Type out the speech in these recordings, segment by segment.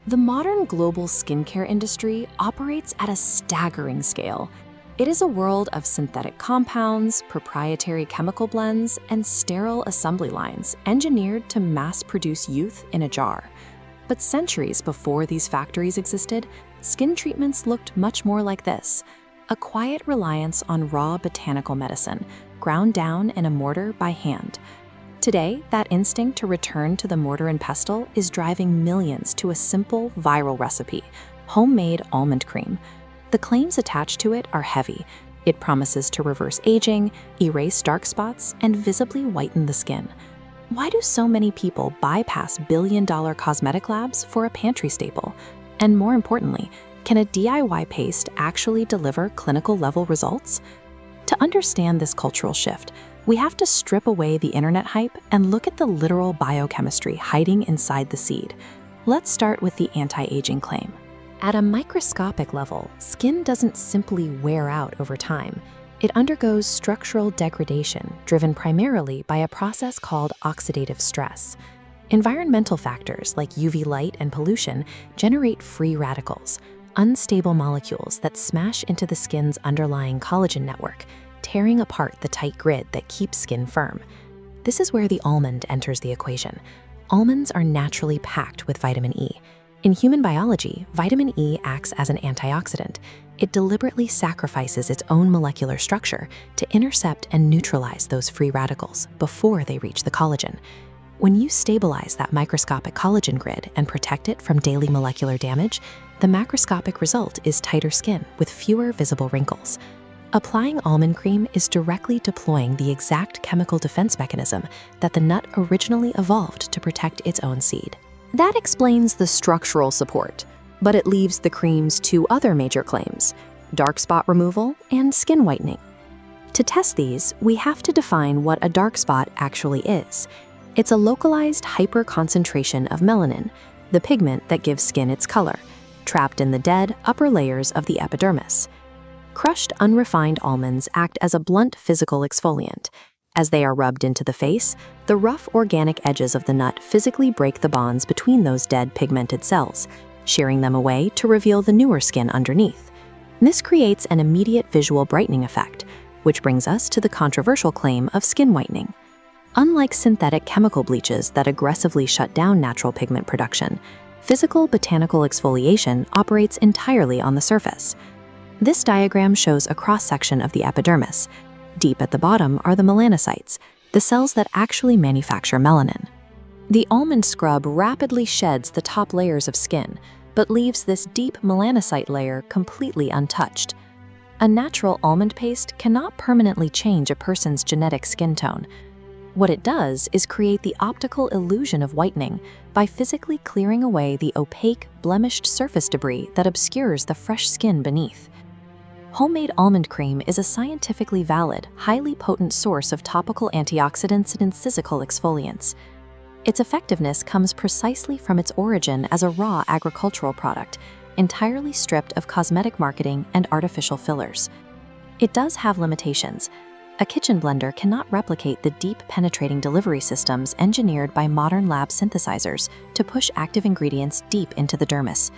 The modern global skincare industry operates at a staggering scale. It is a world of synthetic compounds, proprietary chemical blends, and sterile assembly lines engineered to mass-produce youth in a jar. But centuries before these factories existed, skin treatments looked much more like this: a quiet reliance on raw botanical medicine, ground down in a mortar by hand. Today, that instinct to return to the mortar and pestle is driving millions to a simple, viral recipe: homemade almond cream. The claims attached to it are heavy. It promises to reverse aging, erase dark spots, and visibly whiten the skin. Why do so many people bypass billion-dollar cosmetic labs for a pantry staple? And more importantly, can a DIY paste actually deliver clinical-level results? To understand this cultural shift, we have to strip away the internet hype and look at the literal biochemistry hiding inside the seed. Let's start with the anti-aging claim. At a microscopic level, skin doesn't simply wear out over time. It undergoes structural degradation driven primarily by a process called oxidative stress. Environmental factors like UV light and pollution generate free radicals, unstable molecules that smash into the skin's underlying collagen network, tearing apart the tight grid that keeps skin firm. This is where the almond enters the equation. Almonds are naturally packed with vitamin E. In human biology, vitamin E acts as an antioxidant. It deliberately sacrifices its own molecular structure to intercept and neutralize those free radicals before they reach the collagen. When you stabilize that microscopic collagen grid and protect it from daily molecular damage, the macroscopic result is tighter skin with fewer visible wrinkles. Applying almond cream is directly deploying the exact chemical defense mechanism that the nut originally evolved to protect its own seed. That explains the structural support, but it leaves the cream's two other major claims: dark spot removal and skin whitening. To test these, we have to define what a dark spot actually is. It's a localized hyperconcentration of melanin, the pigment that gives skin its color, trapped in the dead upper layers of the epidermis. Crushed, unrefined almonds act as a blunt physical exfoliant. As they are rubbed into the face, the rough organic edges of the nut physically break the bonds between those dead pigmented cells, shearing them away to reveal the newer skin underneath. This creates an immediate visual brightening effect, which brings us to the controversial claim of skin whitening. Unlike synthetic chemical bleaches that aggressively shut down natural pigment production, physical botanical exfoliation operates entirely on the surface. This diagram shows a cross-section of the epidermis. Deep at the bottom are the melanocytes, the cells that actually manufacture melanin. The almond scrub rapidly sheds the top layers of skin, but leaves this deep melanocyte layer completely untouched. A natural almond paste cannot permanently change a person's genetic skin tone. What it does is create the optical illusion of whitening by physically clearing away the opaque, blemished surface debris that obscures the fresh skin beneath. Homemade almond cream is a scientifically valid, highly potent source of topical antioxidants and incisical exfoliants. Its effectiveness comes precisely from its origin as a raw agricultural product, entirely stripped of cosmetic marketing and artificial fillers. It does have limitations. A kitchen blender cannot replicate the deep penetrating delivery systems engineered by modern lab synthesizers to push active ingredients deep into the dermis.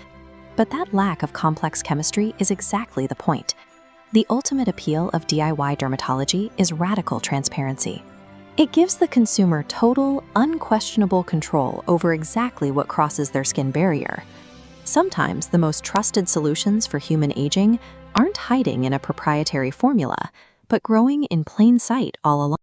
But that lack of complex chemistry is exactly the point. The ultimate appeal of DIY dermatology is radical transparency. It gives the consumer total, unquestionable control over exactly what crosses their skin barrier. Sometimes the most trusted solutions for human aging aren't hiding in a proprietary formula, but growing in plain sight all along.